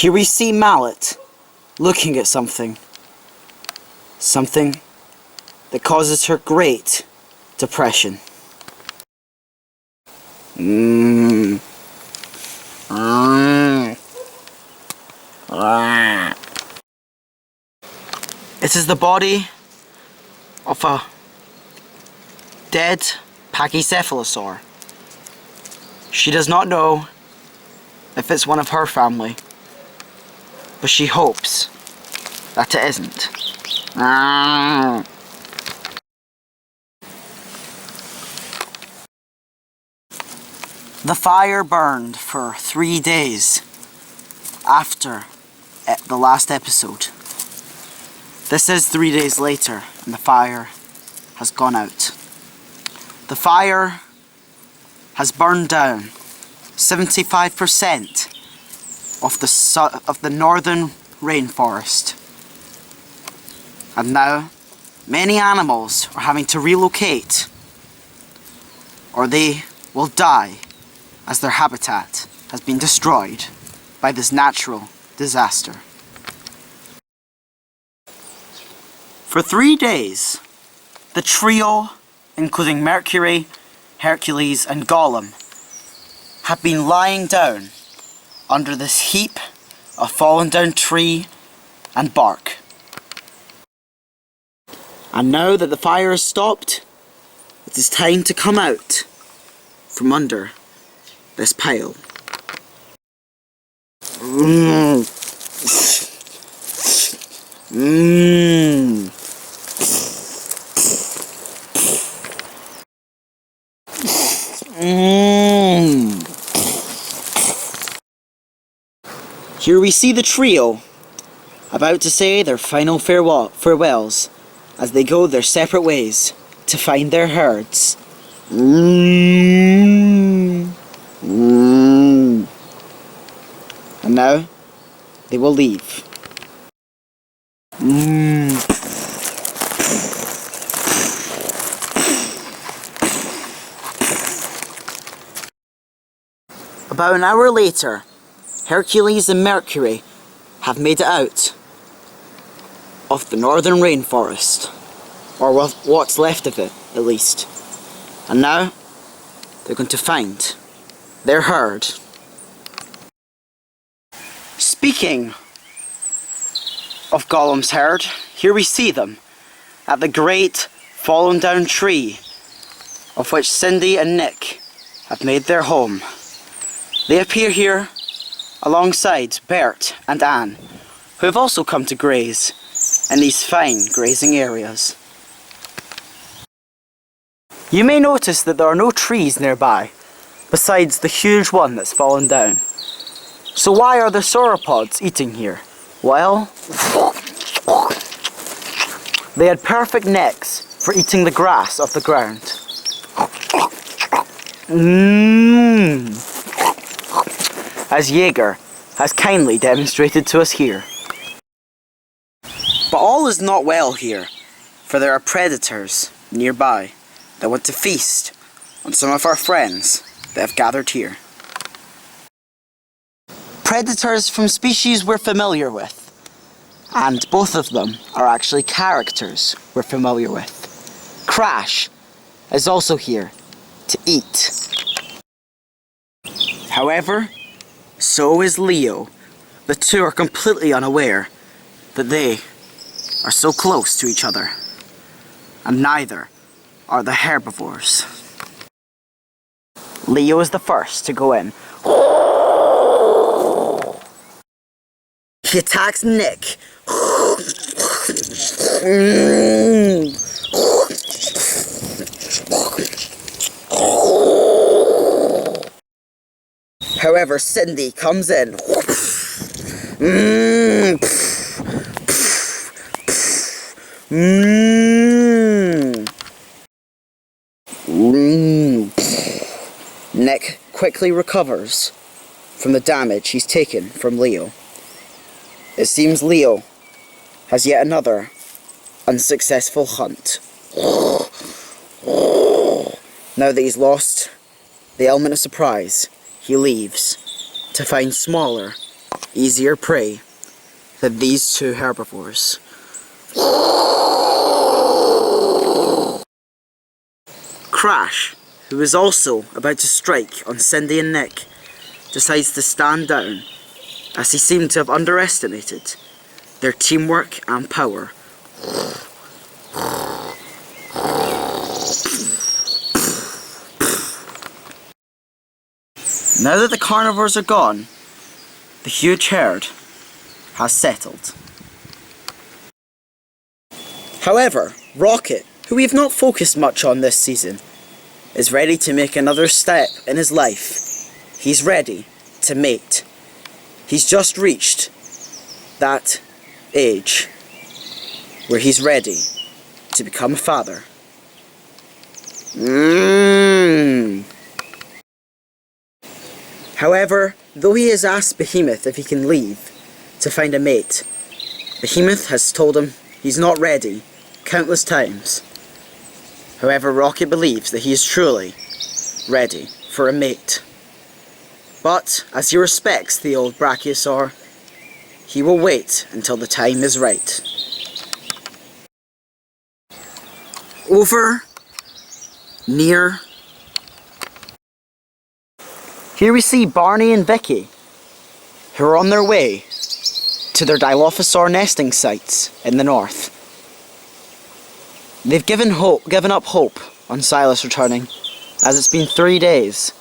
Here we see Mallet looking at something. Something that causes her great depression. It is the body of a dead pachycephalosaur. She does not know if it's one of her family, but she hopes that it isn't. The fire burned for 3 days after the last episode. This is 3 days later, and the fire has gone out. The fire has burned down 75% of the northern rainforest. And now, many animals are having to relocate, or they will die as their habitat has been destroyed by this natural disaster. For 3 days, the trio, including Mercury, Hercules and Gollum, have been lying down under this heap of fallen down tree and bark. And now that the fire has stopped, it is time to come out from under this pile. Here we see the trio about to say their final farewells as they go their separate ways to find their herds. And now they will leave. About an hour later, Hercules and Mercury have made it out of the northern rainforest, or what's left of it at least. And now they're going to find their herd. Speaking of Gollum's herd, here we see them at the great fallen down tree of which Cindy and Nick have made their home. They appear here alongside Bert and Anne, who have also come to graze in these fine grazing areas. You may notice that there are no trees nearby, besides the huge one that's fallen down. So why are the sauropods eating here? Well, they had perfect necks for eating the grass off the ground. As Jaeger has kindly demonstrated to us here. But all is not well here, for there are predators nearby that want to feast on some of our friends that have gathered here. Predators from species we're familiar with, and both of them are actually characters we're familiar with. Crash is also here to eat. However, so is Leo. The two are completely unaware that they are so close to each other, and neither are the herbivores. Leo is the first to go in. He attacks Nick. However, Cindy comes in. Nick quickly recovers from the damage he's taken from Leo. It seems Leo has yet another unsuccessful hunt. Now that he's lost the element of surprise, he leaves to find smaller easier prey than these two herbivores. Crash, who is also about to strike on Cindy and Nick, decides to stand down as he seemed to have underestimated their teamwork and power. Now that the carnivores are gone, the huge herd has settled. However, Rocket, who we have not focused much on this season, is ready to make another step in his life. He's ready to mate. He's just reached that age where he's ready to become a father. However, though he has asked Behemoth if he can leave to find a mate, Behemoth has told him he's not ready countless times. However, Rocket believes that he is truly ready for a mate. But, as he respects the old Brachiosaur, he will wait until the time is right. Over, near. Here we see Barney and Vicky, who are on their way to their Dilophosaur nesting sites in the north. They've given up hope on Silas returning, as it's been 3 days,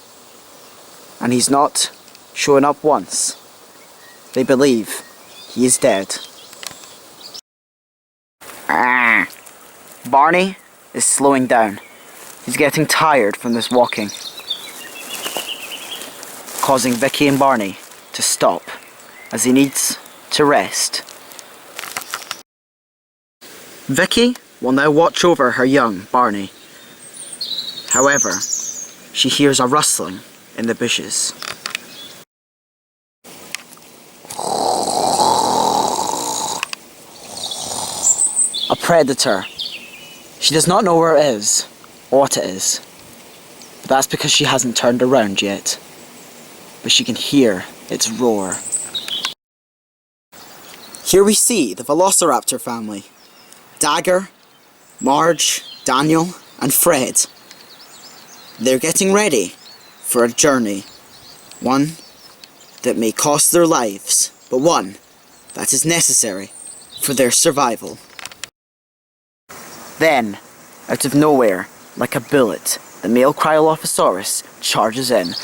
and he's not shown up once. They believe he is dead. Barney is slowing down. He's getting tired from this walking, causing Vicky and Barney to stop as he needs to rest. Vicky will now watch over her young Barney. However, she hears a rustling in the bushes. A predator. She does not know where it is, or what it is. But that's because she hasn't turned around yet. But she can hear its roar. Here we see the Velociraptor family. Dagger, Marge, Daniel, and Fred. They're getting ready for a journey. One that may cost their lives, but one that is necessary for their survival. Then, out of nowhere, like a bullet, the male Cryolophosaurus charges in.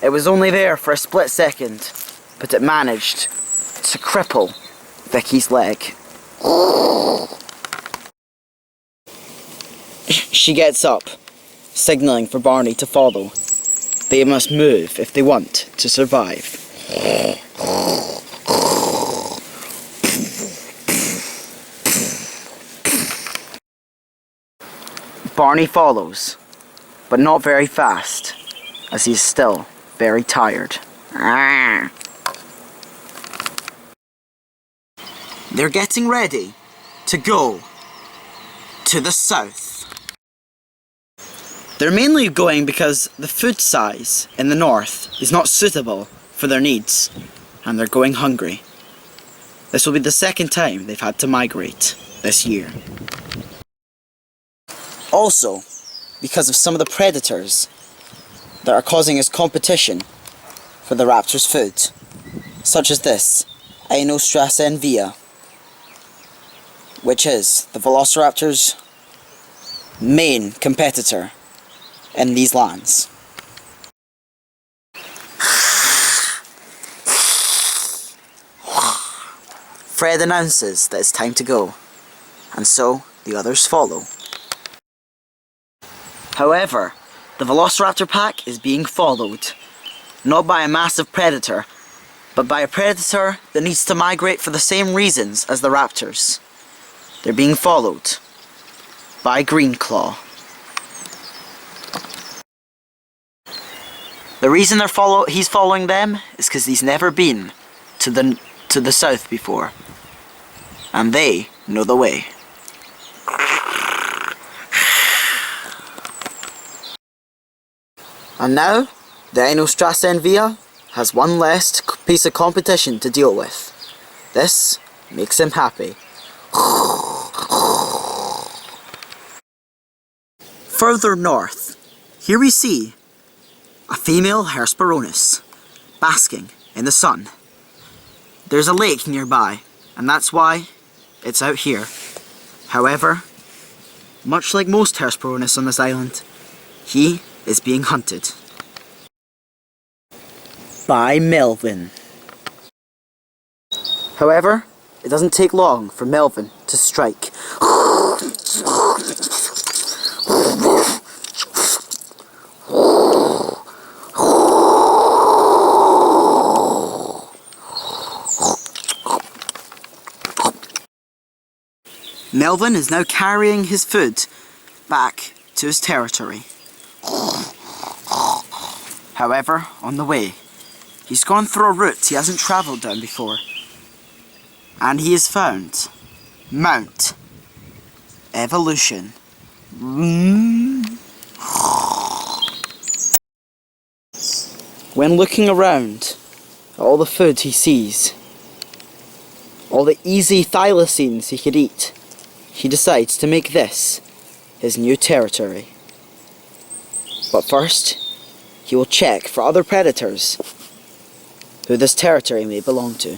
It was only there for a split second, but it managed to cripple Vicky's leg. She gets up, signalling for Barney to follow. They must move if they want to survive. Barney follows, but not very fast, as he's still very tired. They're getting ready to go to the south. They're mainly going because the food size in the north is not suitable for their needs, and they're going hungry. This will be the second time they've had to migrate this year. Also, because of some of the predators that are causing us competition for the raptor's food, such as this Inostrasa envia, which is the Velociraptor's main competitor in these lands. Fred announces that it's time to go, and so the others follow. However, the Velociraptor pack is being followed, not by a massive predator, but by a predator that needs to migrate for the same reasons as the raptors. They're being followed by Greenclaw. The reason he's following them is because he's never been to the south before, and they know the way. And now, the Dinosaur has one last piece of competition to deal with. This makes him happy. Further north, here we see a female Hesperornis basking in the sun. There's a lake nearby, and that's why it's out here. However, much like most Hesperornis on this island, he is being hunted by Melvin. However, it doesn't take long for Melvin to strike. Melvin is now carrying his food back to his territory. However, on the way, he's gone through a route he hasn't travelled down before. And he has found Mount Evolution. When looking around at all the food he sees, all the easy thylacines he could eat, he decides to make this his new territory. But first, he will check for other predators who this territory may belong to.